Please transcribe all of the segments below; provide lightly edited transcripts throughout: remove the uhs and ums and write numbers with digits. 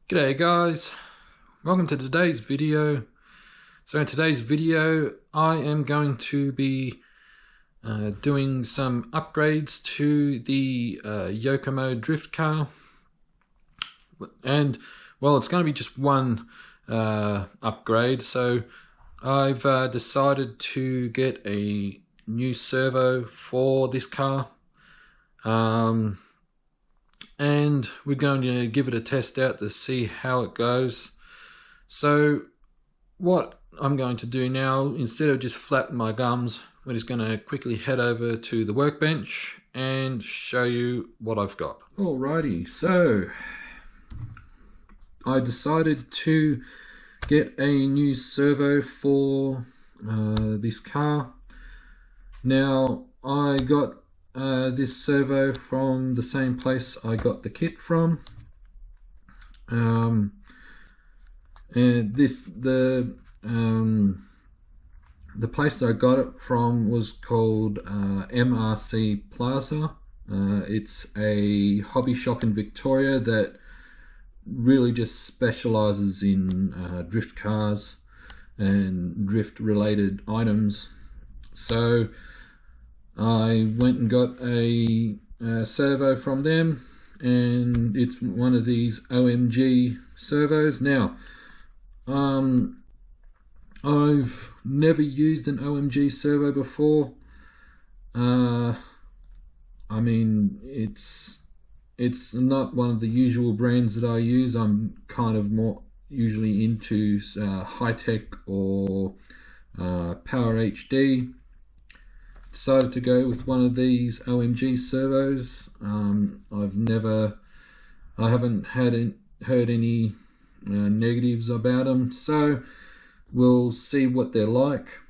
G'day guys, welcome to today's video. So in today's video I am going to be doing some upgrades to the Yokomo drift car, and well, it's going to be just one upgrade. So I've decided to get a new servo for this car, and we're going to give it a test out to see how it goes. So what I'm going to do now, instead of just flapping my gums, we're just going to quickly head over to the workbench and show you what I've got. Alrighty, so I decided to get a new servo for this car. Now I got this servo from the same place I got the kit from, and the place that I got it from was called MRC Plaza. It's a hobby shop in Victoria that really just specializes in drift cars and drift related items. So I went and got a servo from them, and it's one of these OMG servos. Now, I've never used an OMG servo before. I mean, it's not one of the usual brands that I use. I'm kind of more usually into high-tech or Power HD. Decided to go with one of these OMG servos. I haven't heard any negatives about them, so we'll see what they're like.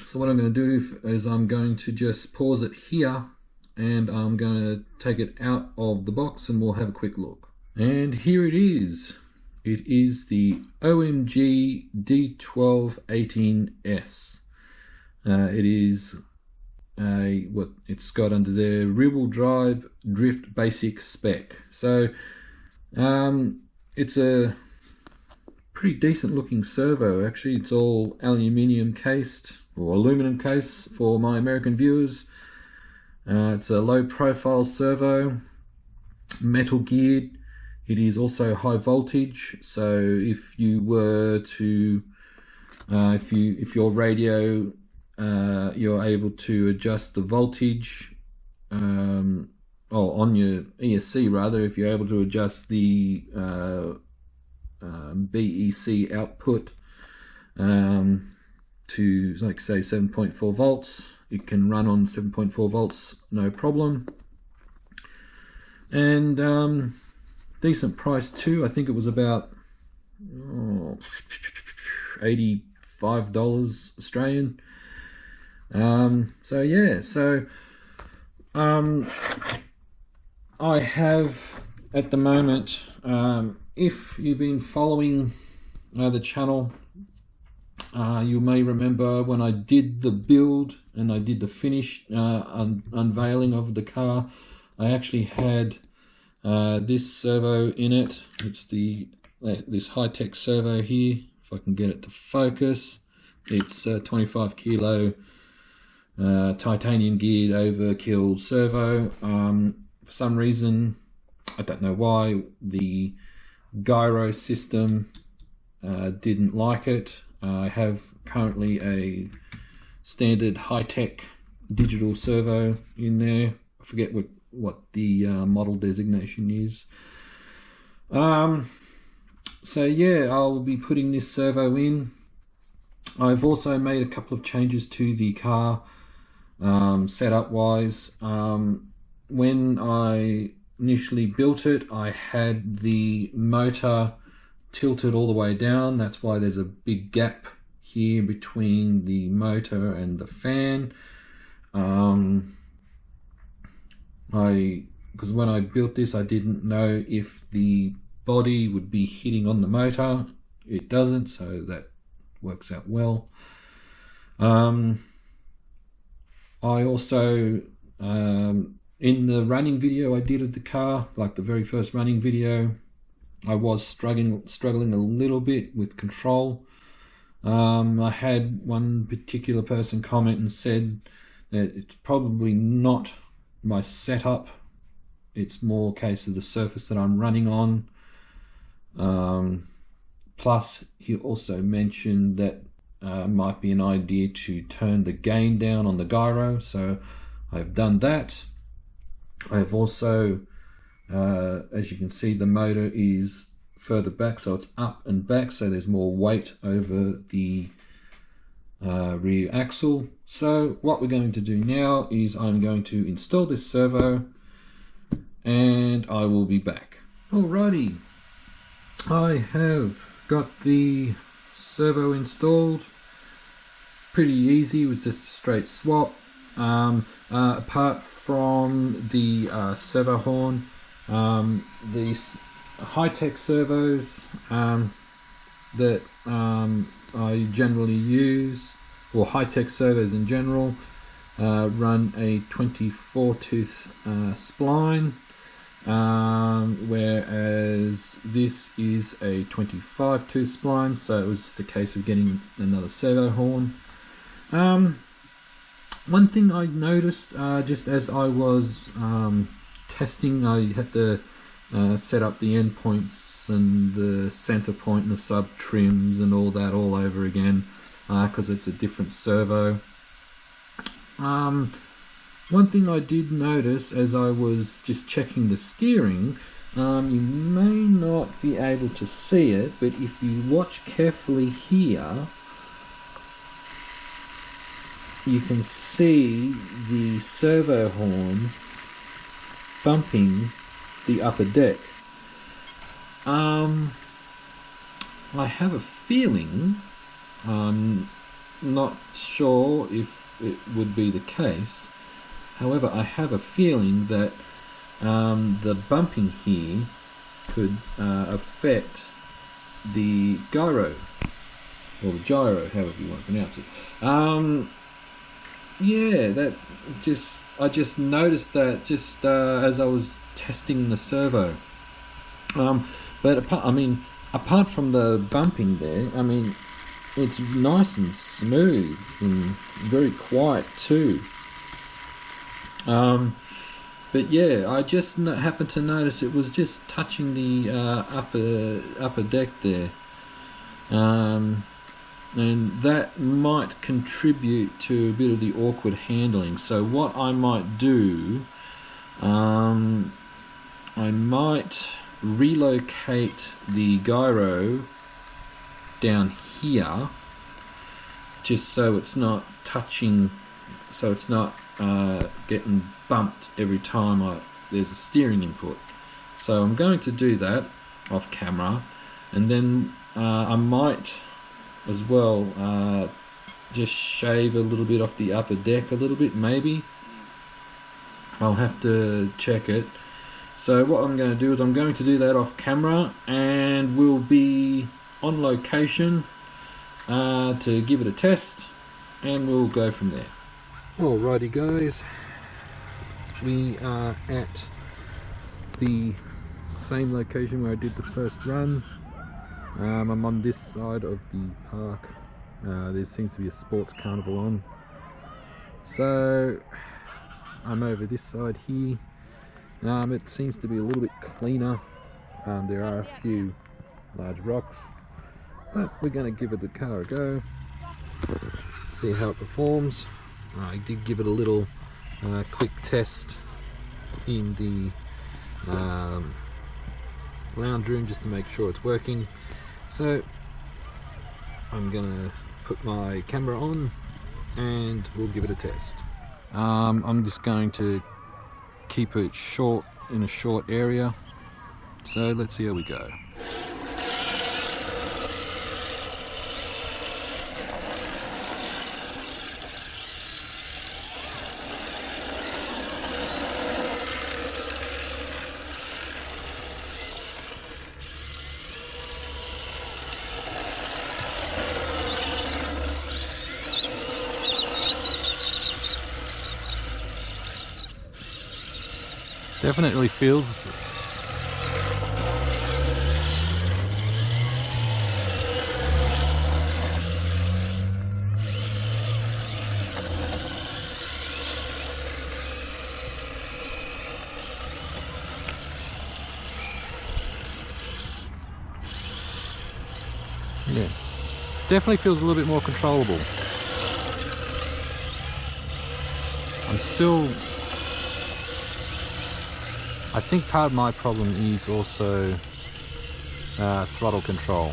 So what I'm going to do is I'm going to just pause it here, and I'm going to take it out of the box and we'll have a quick look. And here it is. It is the OMG D1218S. It is what it's got under their rear-wheel drive drift basic spec. So it's a pretty decent looking servo. Actually, it's all aluminium cased, or aluminum case for my American viewers. It's a low profile servo, metal geared. It is also high voltage, so if you were to if your radio you're able to adjust the voltage, on your ESC rather, if you're able to adjust the BEC output to, like, say 7.4 volts, it can run on 7.4 volts no problem. And decent price too. I think it was about $85 Australian. So yeah, I have at the moment, if you've been following the channel, you may remember when I did the build and I did the finish unveiling of the car, I actually had this servo in it. It's this high-tech servo here. If I can get it to focus, it's a 25 kilo titanium geared overkill servo. For some reason, I don't know why, the gyro system didn't like it. I have currently a standard high-tech digital servo in there. I forget what the model designation is. So yeah, I'll be putting this servo in. I've also made a couple of changes to the car setup wise. When I initially built it, I had the motor tilted all the way down. That's why there's a big gap here between the motor and the fan. Because when I built this, I didn't know if the body would be hitting on the motor. It doesn't, so that works out well. I also, in the running video I did of the car, like the very first running video, I was struggling a little bit with control. I had one particular person comment and said that it's probably not my setup, it's more a case of the surface that I'm running on. Plus he also mentioned that might be an idea to turn the gain down on the gyro, so I've done that. I've also, as you can see, the motor is further back, so it's up and back, so there's more weight over the rear axle. So what we're going to do now is I'm going to install this servo and I will be back. Alrighty, I have got the servo installed. Pretty easy with just a straight swap. Apart from the servo horn, these high-tech servos that I generally use, or high-tech servos in general, run a 24-tooth spline, whereas this is a 25-tooth spline, so it was just a case of getting another servo horn. One thing I noticed just as I was testing, I had to set up the end points and the center point and the sub trims and all that all over again because it's a different servo. One thing I did notice as I was just checking the steering, you may not be able to see it, but if you watch carefully here, you can see the servo horn bumping the upper deck. I have a feeling, I'm not sure if it would be the case, however I have a feeling that the bumping here could affect the gyro, or the gyro, however you want to pronounce it. Yeah, I just noticed that just as I was testing the servo. But apart from the bumping there, I mean, it's nice and smooth and very quiet too. But yeah, I just happened to notice it was just touching the upper deck there. And that might contribute to a bit of the awkward handling. So what I might do, I might relocate the gyro down here, just so it's not touching, so it's not getting bumped every time there's a steering input. So I'm going to do that off camera, and then I might as well just shave a little bit off the upper deck, a little bit maybe. I'll have to check it. So what I'm going to do is I'm going to do that off camera, and we'll be on location to give it a test, and we'll go from there. Alrighty guys, we are at the same location where I did the first run. I'm on this side of the park. There seems to be a sports carnival on, so I'm over this side here. It seems to be a little bit cleaner. There are a few large rocks, but we're going to give it the car a go, see how it performs. I did give it a little quick test in the lounge room just to make sure it's working. So I'm gonna put my camera on and we'll give it a test. I'm just going to keep it short, in a short area, so let's see how we go. Definitely feels definitely feels a little bit more controllable. I think part of my problem is also throttle control.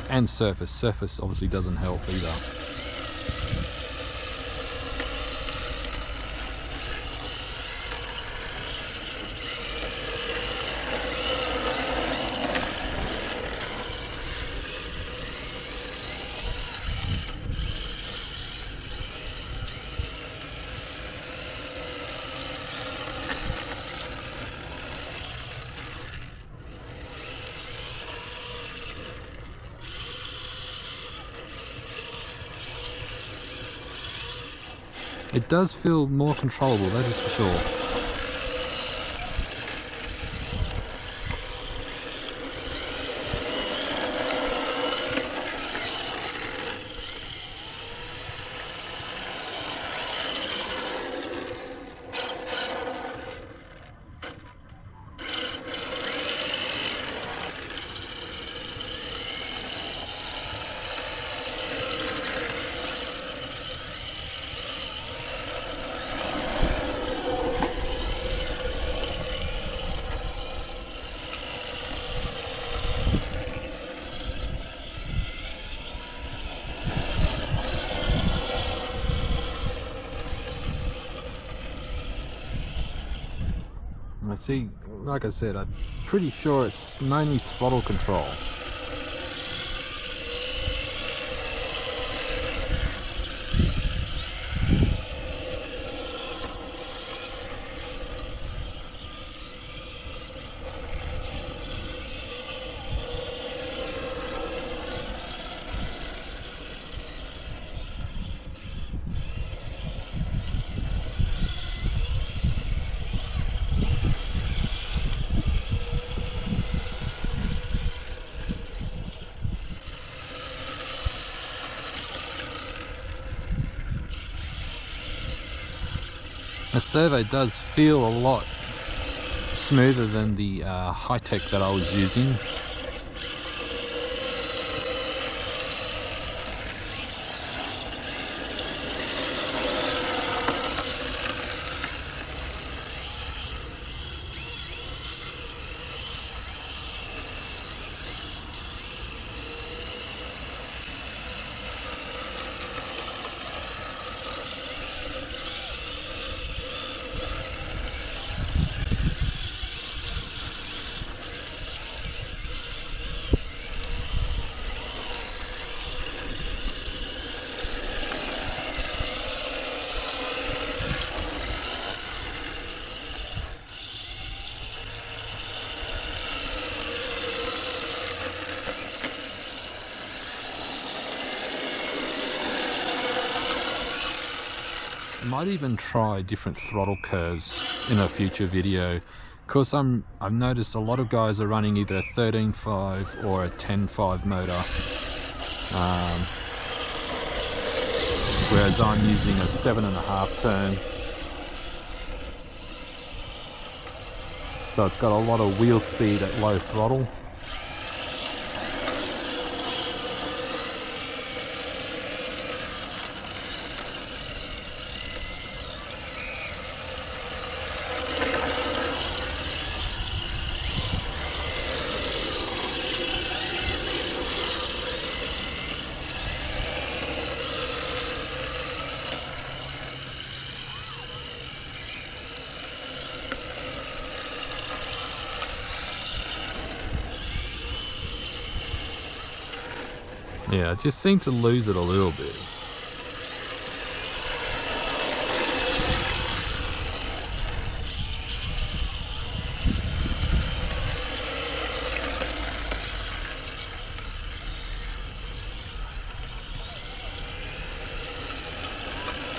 And surface. Surface obviously doesn't help either. It does feel more controllable, that is for sure. I see, like I said, I'm pretty sure it's mainly throttle control. The Servo does feel a lot smoother than the high-tech that I was using. Might even try different throttle curves in a future video, because I've noticed a lot of guys are running either a 13.5 or a 10.5 motor, whereas I'm using a 7.5 turn. So it's got a lot of wheel speed at low throttle. Yeah, I just seem to lose it a little bit.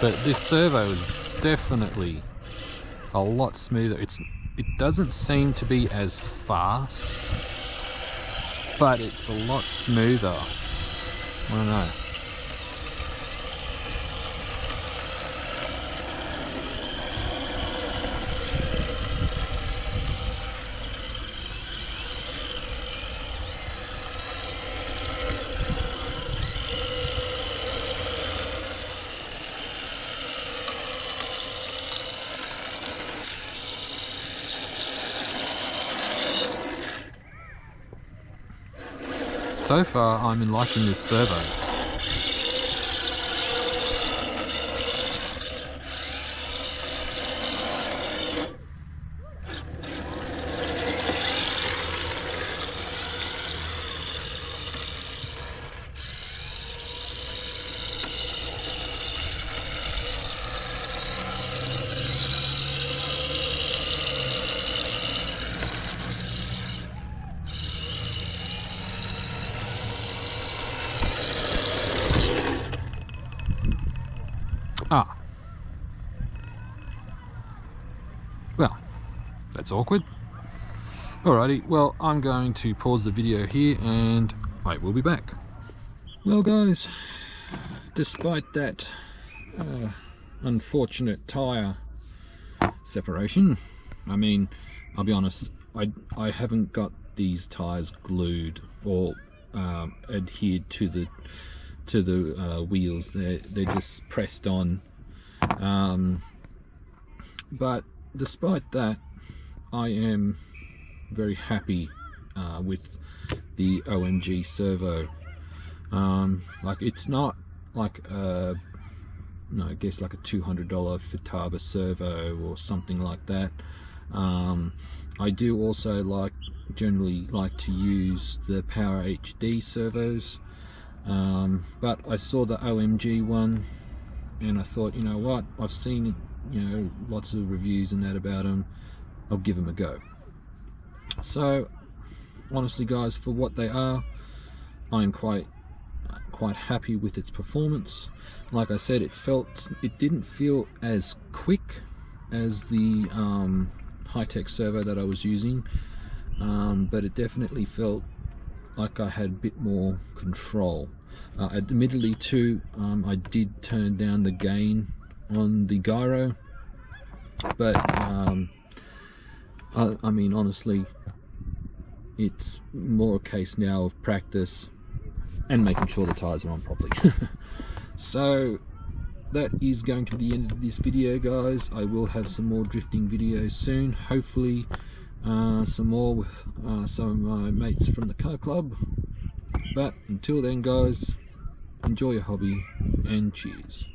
But this Servo is definitely a lot smoother. It doesn't seem to be as fast, but it's a lot smoother. I don't know. so far I'm liking this servo. Ah. Well, that's awkward. Alrighty, well, I'm going to pause the video here and I will be back. Well guys, despite that unfortunate tyre separation, I mean, I'll be honest, I haven't got these tyres glued or adhered to the wheels. They're just pressed on, but despite that, I am very happy with the OMG servo. Like, it's not like I guess like a $200 Futaba servo or something like that. I do also generally like to use the Power HD servos, but I saw the OMG one and I thought, you know what, I've seen lots of reviews and that about them, I'll give them a go. So honestly guys, for what they are, I'm quite happy with its performance. Like I said, it didn't feel as quick as the high-tech servo that I was using, but it definitely felt like I had a bit more control. Admittedly too, I did turn down the gain on the gyro, but I mean, honestly, it's more a case now of practice and making sure the tires are on properly. So that is going to be the end of this video guys. I will have some more drifting videos soon, hopefully some more with some of my mates from the car club. But until then guys, enjoy your hobby and cheers.